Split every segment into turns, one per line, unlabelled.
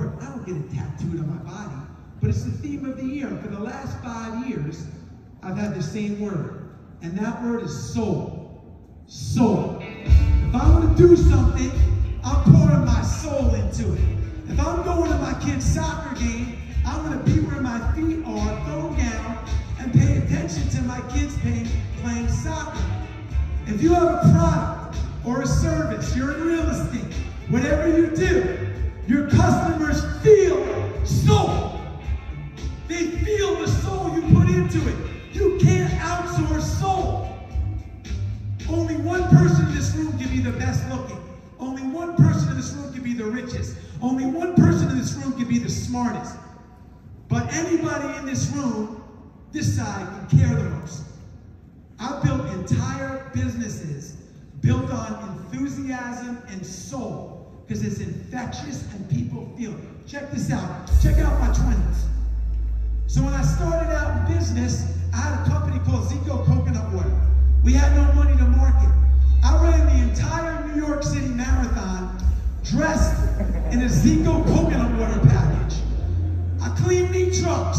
word. I don't get it tattooed on my body, but it's the theme of the year. For the last 5 years, I've had the same word, and that word is soul. Soul. If I want to do something, I'm pouring my soul into it. If I'm going to my kid's soccer game, I'm going to be where my feet are, throw down, and pay attention to my kids playing soccer. If you have a product or a service, you're in real estate, whatever you do, your customers feel soul. They feel the soul you put into it. You can't outsource soul. Only one person in this room can be the best looking. Only one person in this room can be the richest. Only one person in this room can be the smartest. But anybody in this room, this side, can care the most. I've built entire businesses built on enthusiasm and soul because it's infectious and people feel it. Check this out. Check out my 20s. So when I started out in business, I had a company called Zico Coconut Water. We had no money to market. I ran the entire New York City Marathon dressed in a Zico coconut water package. I cleaned meat trucks.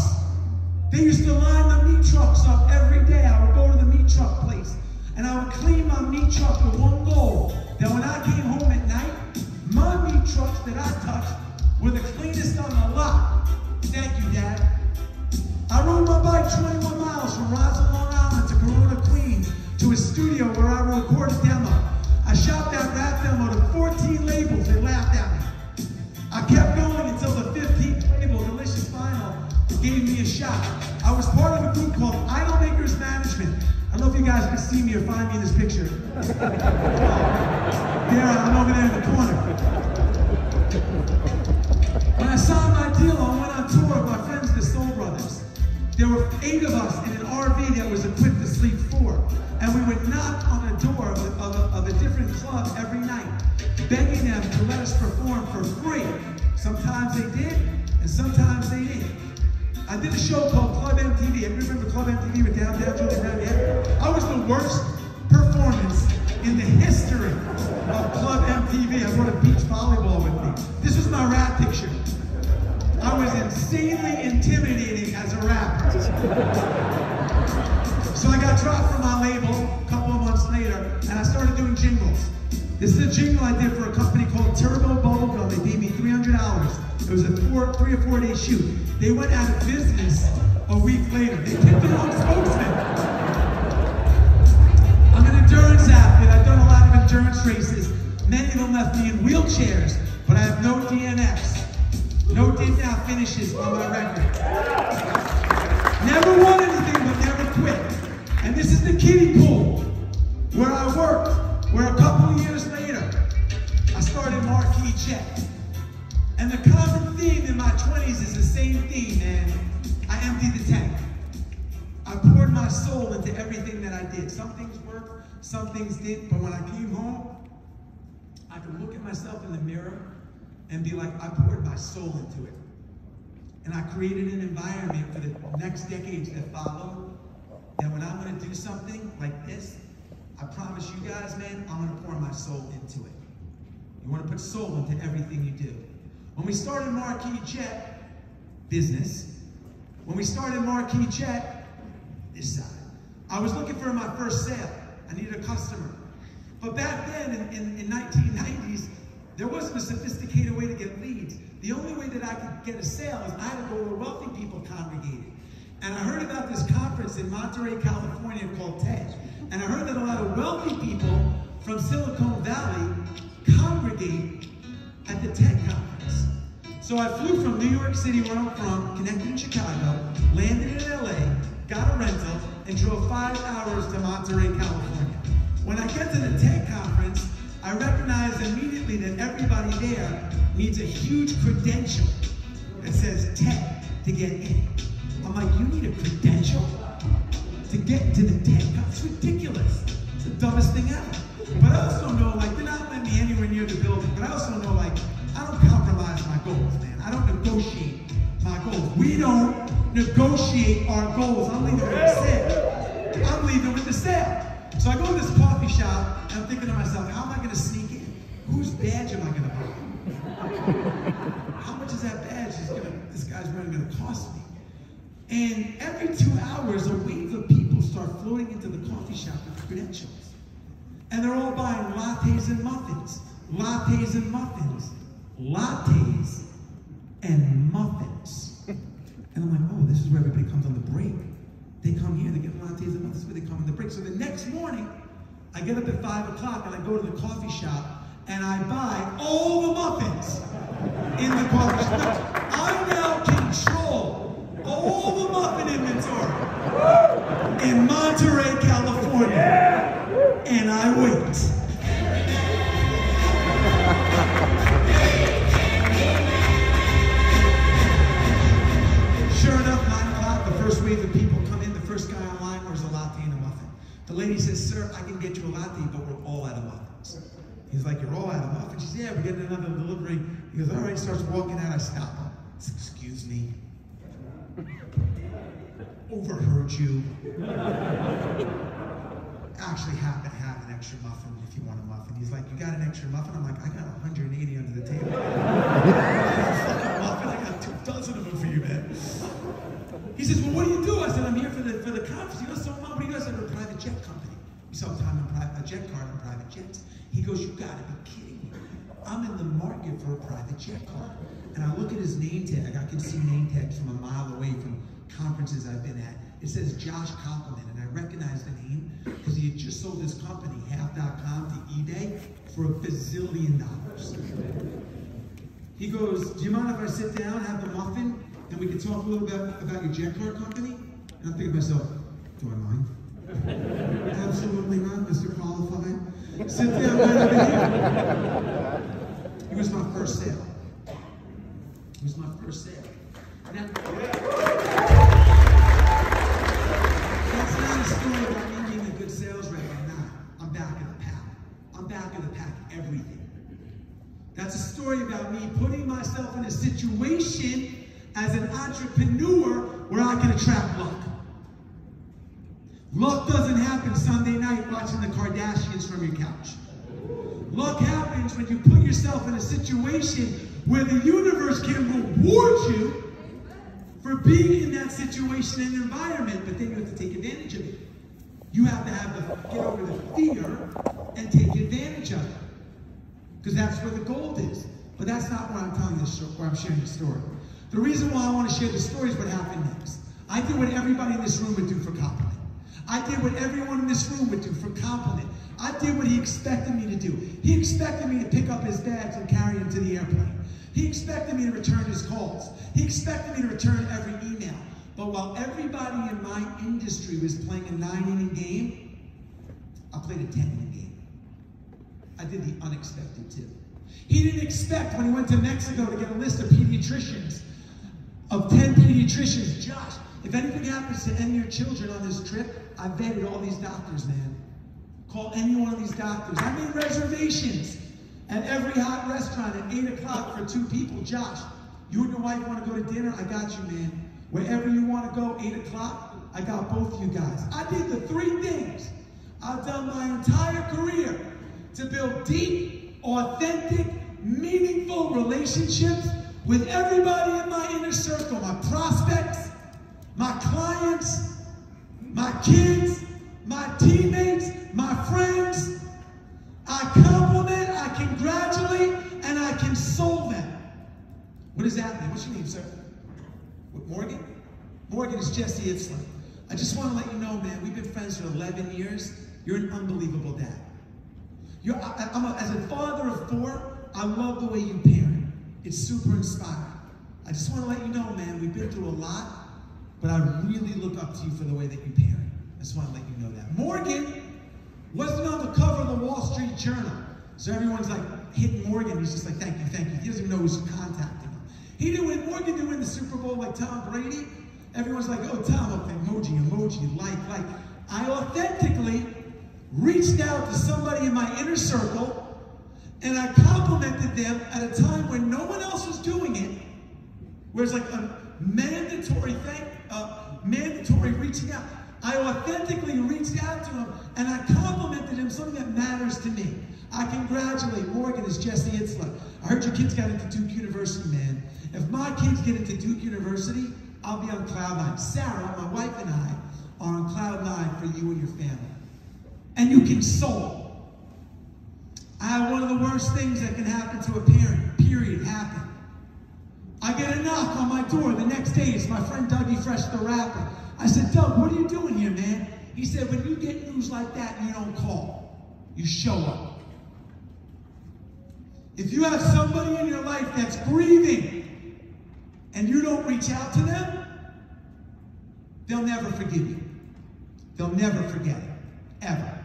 They used to line the meat trucks up every day. I would go to the meat truck place and I would clean my meat truck with one goal, that when I came home at night, my meat trucks that I touched were the cleanest on the lot. Thank you, Dad. I rode my bike 21 miles from Roslyn, Long Island to Corona, Queens, to a studio where I recorded a demo. I shot that rap demo to 14 labels. They laughed at me. I kept going until the 15th label, Delicious Final, gave me a shot. I was part of a group called Idol Makers Management. I don't know if you guys can see me or find me in this picture. There, I'm over there in the corner. When I signed my deal, I went on tour with my friends, the Soul Brothers. There were 8 of us in an RV that was equipped to sleep 4. And we would knock on the door of a different club every night, begging them to let us perform for free. Sometimes they did, and sometimes they didn't. I did a show called Club MTV. Everybody remember Club MTV with Down Julie Down? Yeah? I was the worst performance in the history of Club MTV. I brought a beach volleyball with me. This was my rap picture. I was insanely intimidating as a rapper. So I got dropped from my label a couple of months later, and I started doing jingles. This is a jingle I did for a company called Turbo Bubblegum. They paid me $300. It was a 3 or 4 day shoot. They went out of business a week later. They picked the wrong spokesman. I'm an endurance athlete. I've done a lot of endurance races. Many of them left me in wheelchairs, but I have no DNFs. No did now finishes on my record. Never won anything, but never quit. And this is the kiddie pool where I worked, where a couple of years later, I started Marquis Jet. And the common theme in my 20s is the same theme, man. I emptied the tank. I poured my soul into everything that I did. Some things worked, some things didn't, but when I came home, I could look at myself in the mirror and be like, I poured my soul into it. And I created an environment for the next decades that follow, that when I'm gonna do something like this, I promise you guys, man, I'm gonna pour my soul into it. You wanna put soul into everything you do. When we started Marquis Jet business, when we started Marquis Jet, this side, I was looking for my first sale. I needed a customer. But back then, in 1990s, there wasn't a sophisticated way to get leads. The only way that I could get a sale is I had to go where wealthy people congregated. And I heard about this conference in Monterey, California called TED. And I heard that a lot of wealthy people from Silicon Valley congregate at the TED conference. So I flew from New York City, where I'm from, connected in Chicago, landed in LA, got a rental, and drove 5 hours to Monterey, California. When I get to the TED conference, I recognize immediately that everybody there needs a huge credential that says TED to get in. I'm like, you need a credential to get into the TED conference? It's ridiculous. It's the dumbest thing ever. But I also know, like, they're not letting me anywhere near the building, but I also know, like, I don't compromise my goals, man. I don't negotiate my goals. We don't negotiate our goals. I'm leaving with the sale. I'm leaving with the sale. So I go to this coffee shop, and I'm thinking to myself, how am I going to sneak in? Whose badge am I going to buy? How much is that badge? This guy's really gonna cost me. And every 2 hours, a wave of people start floating into the coffee shop with credentials. And they're all buying lattes and muffins. Lattes and muffins. Lattes and muffins. And I'm like, oh, this is where everybody comes on the break. They come here, they get lattes and muffins, this is where they come on the break. So the next morning, I get up at 5 o'clock and I go to the coffee shop and I buy all the muffins in the coffee shop. I now control all the muffin inventory in Monterey, California. And I wait. Sure enough, 9 o'clock, the first wave of people come in. The first guy online orders a latte and a muffin. The lady says, sir, I can get you a latte, but we're all out of muffins. He's like, you're all out of muffins? She says, yeah, we're getting another delivery. He goes, all right, starts walking out. I stop him. Excuse me. Overheard you. Actually happen to have an extra muffin if you want a muffin. He's like, you got an extra muffin? I'm like, I got 180 under the table. I got 2 dozen of them for you, man. He says, well, what do you do? I said, I'm here for the conference. He goes, so what do you do? I said, we're a private jet company. We sell time in a jet card on private jets. He goes, you gotta be kidding me. I'm in the market for a private jet card. And I look at his name tag. I can see name tags from a mile away from conferences I've been at. It says Josh Compliment, and I recognize the name because he had just sold his company, half.com, to eBay for $1 bazillion. He goes, do you mind if I sit down, have the muffin, and we can talk a little bit about your jet card company? And I'm thinking to myself, do I mind? Absolutely not, Mr. Qualified. Sit down right over here. It was my first sale. It was my first sale. Now, that's not a story about me being a good sales rep. I'm not. I'm back of the pack. I'm back of the pack everything. That's a story about me putting myself in a situation as an entrepreneur where I can attract luck. Luck doesn't happen Sunday night watching the Kardashians from your couch. Luck happens when you put yourself in a situation where the universe can reward you for being in that situation and environment, but then you have to take advantage of it. You have to get over the fear and take advantage of it. Because that's where the gold is. But that's not where I'm telling this story, where I'm sharing the story. The reason why I want to share the story is what happened next. I did what everybody in this room would do for compliment. I did what everyone in this room would do for compliment. I did what he expected me to do. He expected me to pick up his bags and carry him to the airplane. He expected me to return his calls. He expected me to return every email. But while everybody in my industry was playing a 9-inning game, I played a 10-inning game. I did the unexpected too. He didn't expect when he went to Mexico to get a list of pediatricians, of 10 pediatricians. Josh, if anything happens to any of your children on this trip, I vetted all these doctors, man. Call any one of these doctors. I made reservations at every hot restaurant at 8 o'clock for 2 people. Josh, you and your wife want to go to dinner? I got you, man. Wherever you want to go, 8 o'clock, I got both of you guys. I did the 3 things I've done my entire career to build deep, authentic, meaningful relationships with everybody in my inner circle, my prospects, my clients, my kids, my teammates, my friends. I compliment, I congratulate, and I console them. What does that mean? What's your name, sir? What, Morgan? Morgan is Jesse Itzler. I just want to let you know, man, we've been friends for 11 years. You're an unbelievable dad. As a father of 4, I love the way you parent. It's super inspiring. I just want to let you know, man, we've been through a lot, but I really look up to you for the way that you parent. I just want to let you know that. Morgan wasn't on the cover of the Wall Street Journal. So everyone's like hitting Morgan. He's just like, thank you, thank you. He doesn't even know who's contacting him. He didn't win, Morgan didn't win the Super Bowl like Tom Brady. Everyone's like, oh, Tom, okay, emoji, like. I authentically reached out to somebody in my inner circle and I complimented them at a time when no one else was doing it, where it's like a mandatory reaching out. I authentically reached out to him and I complimented him, something that matters to me. I congratulate Morgan as Jesse Itzler. I heard your kids got into Duke University, man. If my kids get into Duke University, I'll be on cloud nine. Sarah, my wife, and I are on cloud nine for you and your family. And you can soul. I have one of the worst things that can happen to a parent, period, happen. I get a knock on my door the next day. It's my friend Dougie Fresh, the rapper. I said, Doug, what are you doing here, man? He said, when you get news like that, you don't call. You show up. If you have somebody in your life that's grieving and you don't reach out to them, they'll never forgive you. They'll never forget it. Ever.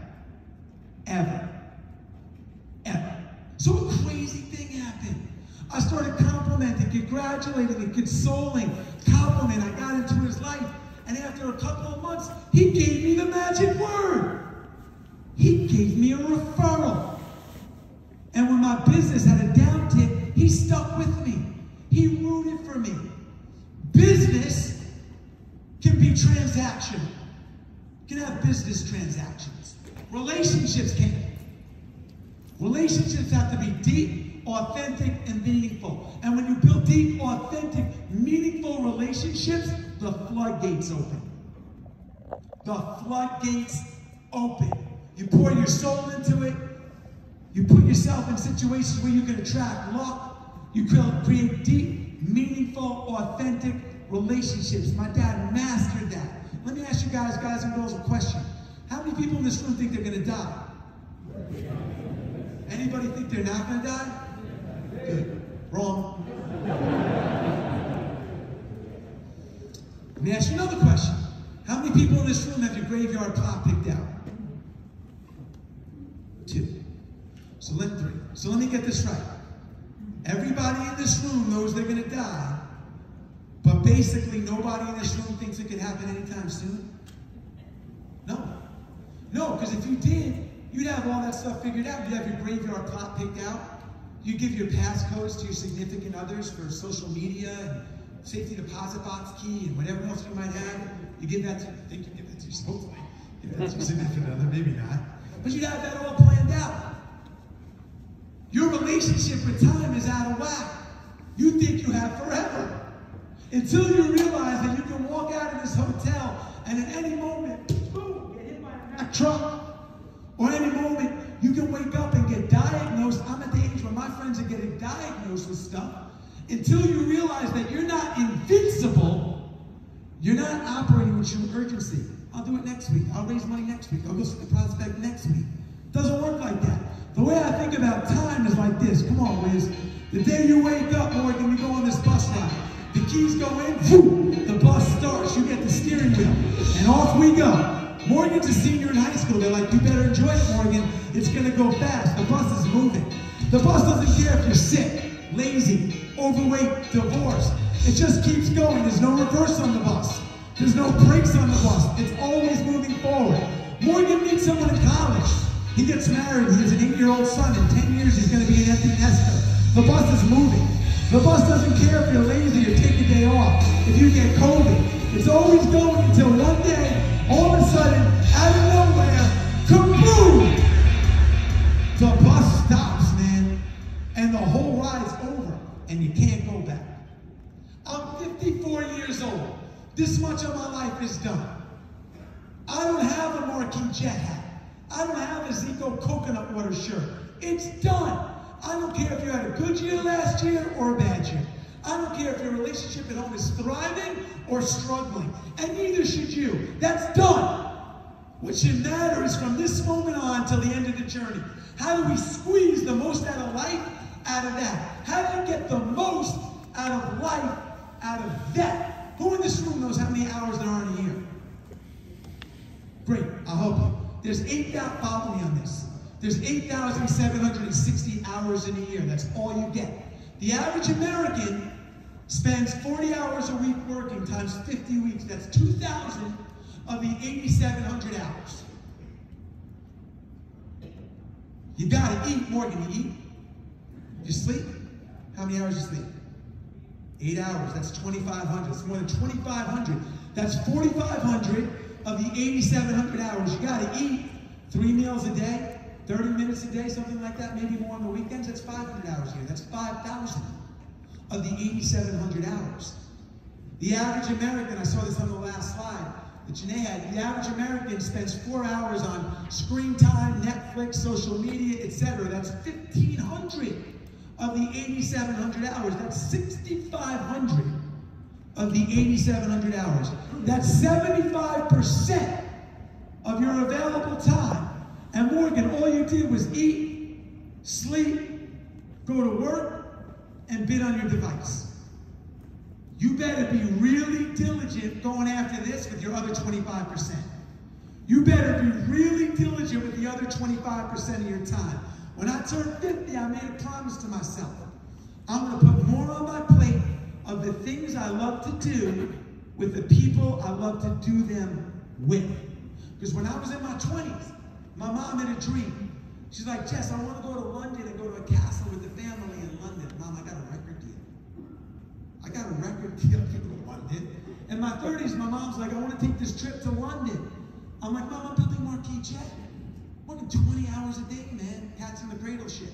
Ever. Ever. So a crazy thing happened. I started complimenting, congratulating, and consoling. Compliment. I got into his life. And after a couple of months, he gave me the magic word. He gave me a referral. And when my business had a downtick, he stuck with me. He rooted for me. Business can be transactional. You can have business transactions. Relationships can't. Relationships have to be deep, authentic, and meaningful. And when you build deep, authentic, meaningful relationships, the floodgates open. The floodgates open. You pour your soul into it. You put yourself in situations where you can attract luck. You create deep, meaningful, authentic relationships. My dad mastered that. Let me ask you guys and girls, a question. How many people in this room think they're going to die? Anybody think they're not going to die? Good. Wrong. Let me ask you another question. How many people in this room have your graveyard plot picked out? 2. So let me get this right. Everybody in this room knows they're going to die, but basically nobody in this room thinks it could happen anytime soon? No. No, because if you did, you'd have all that stuff figured out. You'd have your graveyard plot picked out. You give your passcodes to your significant others for social media and safety deposit box key and whatever else you might have. You give that to, I think you give that to your, hopefully, give that to your significant other, maybe not. But you'd have that all planned out. Your relationship with time is out of whack. You think you have forever. Until you realize that you can walk out of this hotel and at any moment, boom, get hit by a Mack truck. Or at any moment, you can wake up and get diagnosed. I'm at the age where my friends are getting diagnosed with stuff. Until you realize that you're not invincible, you're not operating with true urgency. I'll do it next week. I'll raise money next week. I'll go see the prospect next week. Doesn't work like that. The way I think about time is like this. Come on, Wiz. The day you wake up, Morgan, you go on this bus ride. The keys go in, whoo, the bus starts. You get the steering wheel, and off we go. Morgan's a senior in high school. They're like, you better enjoy it, Morgan. It's going to go fast. The bus is moving. The bus doesn't care if you're sick, lazy, overweight, divorced. It just keeps going. There's no reverse on the bus. There's no brakes on the bus. It's always moving forward. Morgan meets someone in college. He gets married. He has an 8-year-old son. In 10 years, he's going to be an empty nester. The bus is moving. The bus doesn't care if you're lazy or take a day off. If you get COVID, it's always going until one day, all of a sudden, out of nowhere, kaboom! The bus stops, man, and the whole ride's over, and you can't go back. I'm 54 years old. This much of my life is done. I don't have a Marquis jet hat. I don't have a Zico coconut water shirt. It's done. I don't care if you had a good year last year or a bad year. I don't care if your relationship at home is thriving or struggling. And neither should you. That's done. What should matter is from this moment on till the end of the journey. How do we squeeze the most out of life out of that? How do you get the most out of life out of that? Who in this room knows how many hours there are in a year? Great, I'll help you. There's 8,000, follow me on this. There's 8,760 hours in a year. That's all you get. The average American spends 40 hours a week working times 50 weeks. That's 2,000 of the 8,700 hours. You gotta eat, Morgan. You eat? You sleep? How many hours you sleep? 8 hours. That's 2,500. That's more than 2,500. That's 4,500 of the 8,700 hours. You got to eat 3 meals a day, 30 minutes a day, something like that, maybe more on the weekends. That's 500 hours a year. That's 5,000 of the 8,700 hours. The average American, I saw this on the last slide that Janae had, the average American spends 4 hours on screen time, Netflix, social media, etc. That's 1,500 of the 8,700 hours. That's 6,500 of the 8,700 hours. That's 75% of your available time. And Morgan, all you did was eat, sleep, go to work, and bid on your device. You better be really diligent going after this with your other 25%. You better be really diligent with the other 25% of your time. When I turned 50, I made a promise to myself. I'm going to put more on my plate of the things I love to do with the people I love to do them with. Because when I was in my 20s, my mom had a dream. She's like, Jess, I want to go to London and go to a castle with the family in London. Mom, I got a record deal. I got a record deal to go to London. In my 30s, my mom's like, I want to take this trip to London. I'm like, Mom, I'm building Marquis Jet. Working 20 hours a day, man. Cats in the cradle shit.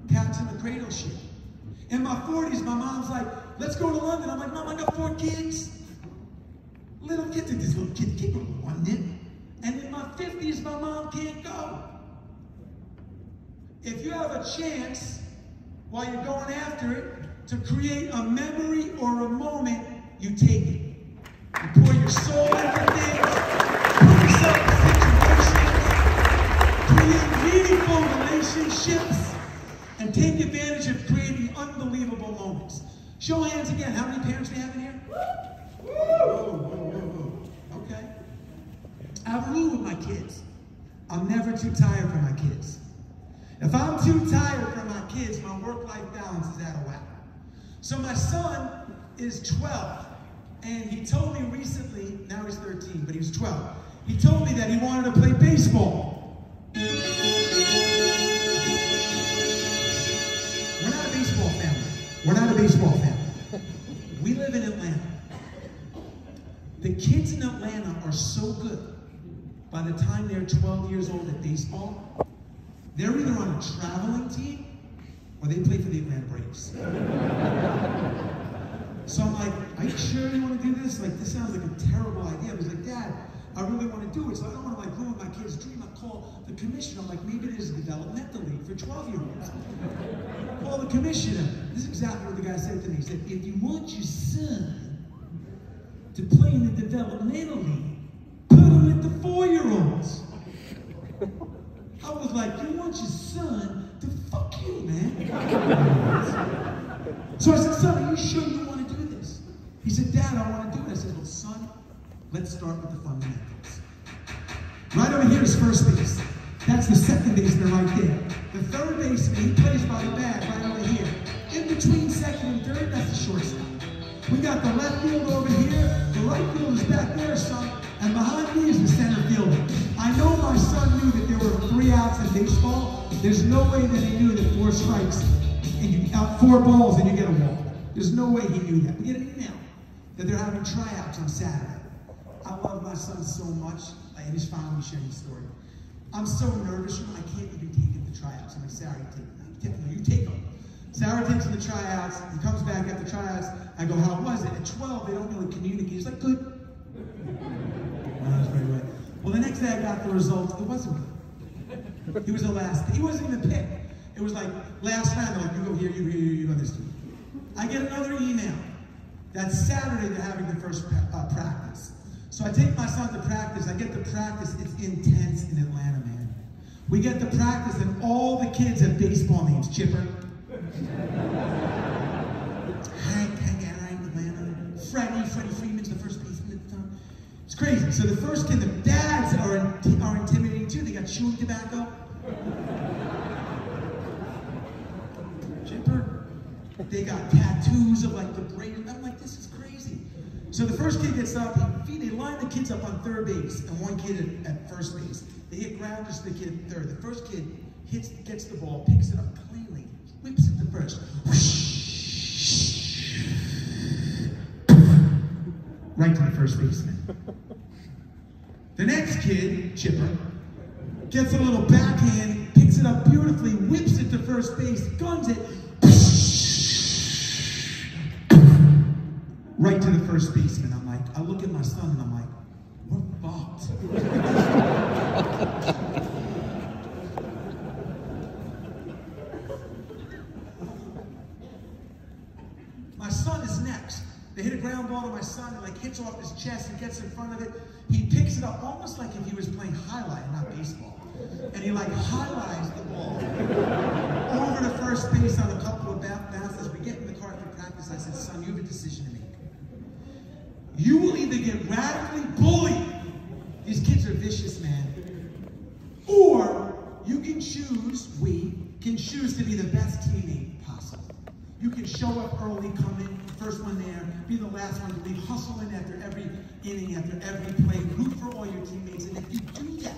Cats in the cradle shit. In my 40s, my mom's like, let's go to London. I'm like, Mom, I got 4 kids. Little kids, this little kid can't go to London. And in my 50s, my mom can't go. If you have a chance, while you're going after it, to create a memory or a moment, you take it. You pour your soul into things, put yourself in situations, create meaningful relationships, and take advantage of creating unbelievable moments. Show of hands again. How many parents we have in here? Whoa, whoa, whoa, whoa. Okay. I have a rule with my kids. I'm never too tired for my kids. If I'm too tired for my kids, my work-life balance is out of whack. So my son is 12, and he told me recently, now he's 13, but he was 12. He told me that he wanted to play baseball. We're not a baseball family. We're not a baseball family. We live in Atlanta. The kids in Atlanta are so good, by the time they're 12 years old at baseball, they're either on a traveling team or they play for the Atlanta Braves. So I'm like, are you sure you want to do this? Like, this sounds like a terrible idea. I was like, Dad, I really want to do it, so I don't want to like ruin my kid's dream. I call the commissioner. I'm like, maybe there's a developmental league for 12-year-olds. Call the commissioner. This is exactly what the guy said to me. He said, if you want your son to play in the developmental league, put him with the 4-year-olds. I was like, you want your son to fuck you, man. So I said, son, are you sure you want to do this? He said, Dad, I want to do it. I said, well, son, let's start with the fundamentals. Right over here is first base. That's the second baseman right there. The third baseman, he plays by the bag right over here. In between second and third, that's the shortstop. We got the left field over here. The right field is back there, son. And behind me is the center fielder. I know my son knew that there were 3 outs in baseball. There's no way that he knew that 4 strikes and you out 4 balls and you get a walk. There's no way he knew that. We get an email that they're having tryouts on Saturday. I love my son so much, and he's finally sharing the story. I'm so nervous, I can't even take him to tryouts. I'm like, Sarah, you take him. Sarah takes him to tryouts. He comes back after tryouts. I go, how was it? At 12, they don't really communicate. He's like, good. That's very right. Well, the next day I got the results. It wasn't good. He was the last. He wasn't even picked. It was like last time. They're like, you go here, you go here, you go this way. I get another email. That Saturday they're having the first practice. So I take my son to practice. I get to practice. It's intense in Atlanta, man. We get to practice, and all the kids have baseball names. Chipper, Hank, Atlanta, Freddie Freeman's the first baseman at the time. It's crazy. So the first kid, the dads are intimidating too. They got chewing tobacco. Chipper. They got tattoos of like the brain. I'm like, this is crazy. So the first kid gets up, they line the kids up on third base and one kid at first base. They hit grounders to the kid at third. The first kid gets the ball, picks it up cleanly, whips it to first. right to the first baseman. The next kid, Chipper, gets a little backhand, picks it up beautifully, whips it to first base, guns it, right to the first baseman. I look at my son and I'm like, we're fucked. My son is next. They hit a ground ball to my son, and like hits off his chest and gets in front of it. He picks it up almost like if he was playing highlight, not baseball. And he like highlights the ball over to first base on a couple of bounces. We get in the car after practice. I said, son, you have a decision to make. You will either get radically bullied. These kids are vicious, man. Or you can choose, we can choose to be the best teammate possible. You can show up early, come in, first one there, be the last one to leave, hustle in after every inning, after every play, root for all your teammates. And if you do that,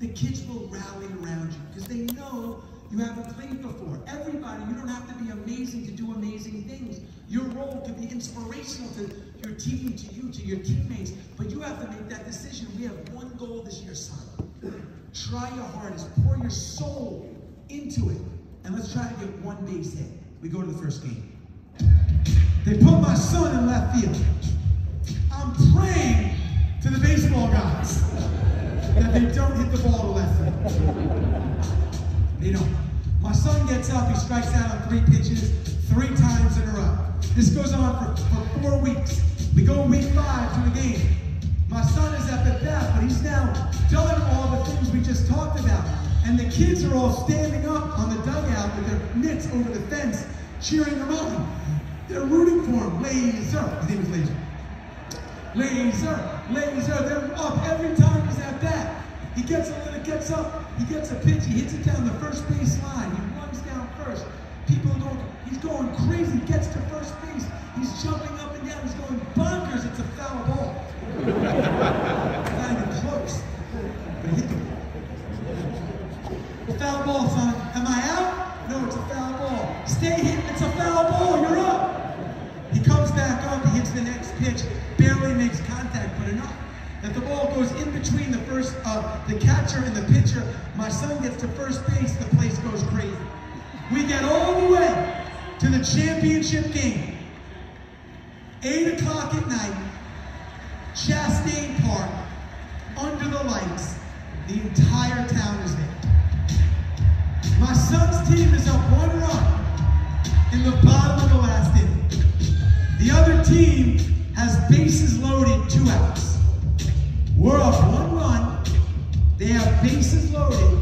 the kids will rally around you because they know you haven't played before. Everybody, you don't have to be amazing to do amazing things. Your role can be inspirational to your team, to you, to your teammates, but you have to make that decision. We have one goal this year, son. Try your hardest, pour your soul into it, and let's try to get one base hit. We go to the first game. They put my son in left field. I'm praying to the baseball guys that they don't hit the ball to left field. They don't. My son gets up, he strikes out on 3 pitches, 3 times in a row. This goes on for 4 weeks. We go week 5 to the game. My son is at the bat, but he's now done all the things we just talked about. And the kids are all standing up on the dugout with their mitts over the fence, cheering him on. They're rooting for him. Laser. His name is Laser. Laser. Laser. They're up every time he's at bat. He gets up, he gets a pitch, he hits it down the first base line. He runs down first. People are going, he's going crazy, gets to first base. He's jumping up and down, he's going bonkers. It's a foul ball. Not even close. But he hit the ball. Foul ball, son. Am I out? No, it's a foul ball. Stay hit, it's a foul ball, you're up. He comes back up, he hits the next pitch, barely makes contact, but enough that the ball goes in between the catcher and the pitcher. My son gets to first base, the place goes crazy. We get all the way to the championship game. 8 o'clock at night, Chastain Park, under the lights, the entire town is there. My son's team is up 1 run in the bottom of the last inning. The other team has bases loaded, 2 outs. We're up 1 run. They have bases loaded,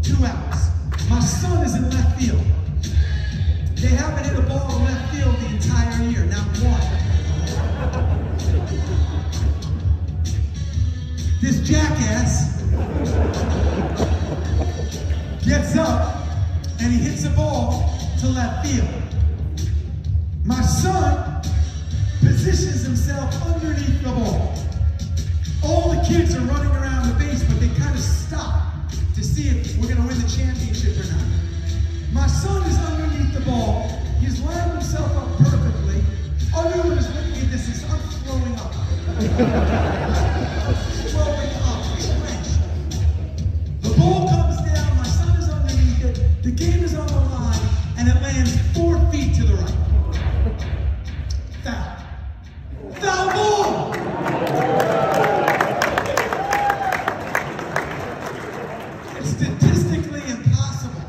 2 outs. My son is in left field. They haven't hit a ball in left field the entire year, not one. This jackass gets up and he hits a ball to left field. My son positions himself underneath the ball. All the kids are running around the base, but they kind of stop to see if we're going to win the championship or not. My son is underneath the ball. He's lined himself up perfectly. Everyone is looking at this. His son's throwing up. Throwing up. Clench. The ball comes down. My son is underneath it. The game is on the line, and it lands 4 feet to the right. Foul. Foul ball! It's statistically impossible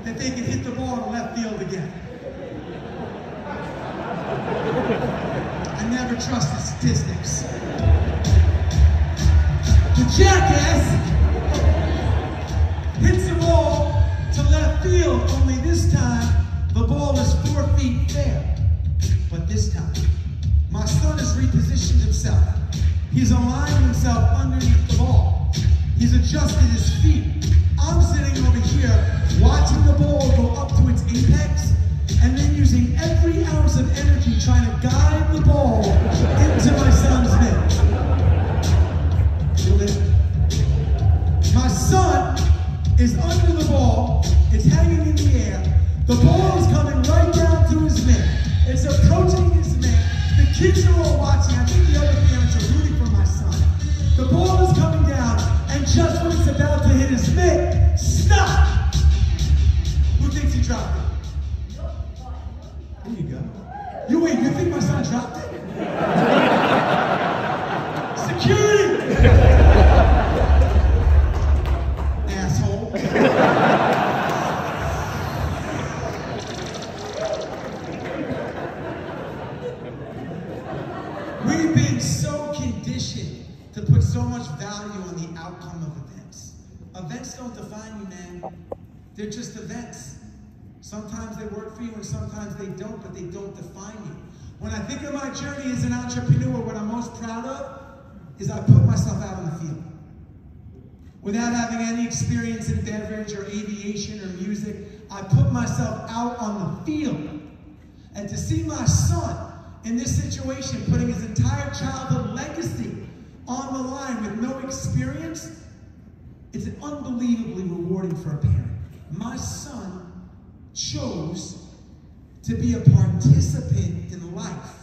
that they can hit the ball in left field again. I never trust the statistics. The jackass hits the ball to left field, only this time the ball is 4 feet fair. But this time, my son has repositioned himself. He's aligned himself underneath the ball. He's adjusted his feet. I'm sitting over here watching the ball go up to its apex and then using every ounce of energy trying to guide the ball into my son's mitt. My son is under the ball. It's hanging in the air. The ball is coming right down to his mitt. It's approaching his mitt. The kids are all watching. I think the other You wait, you think my son dropped it? Security! Asshole. We've been so conditioned to put so much value on the outcome of events. Events don't define you, man. They're just events. Sometimes they work for you and sometimes they don't, but they don't define you. When I think of my journey as an entrepreneur, what I'm most proud of is I put myself out on the field. Without having any experience in beverage or aviation or music, I put myself out on the field. And to see my son in this situation, putting his entire childhood legacy on the line with no experience, it's unbelievably rewarding for a parent. My son chose to be a participant in life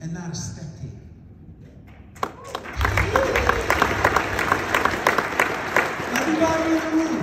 and not a spectator. Everybody in the room,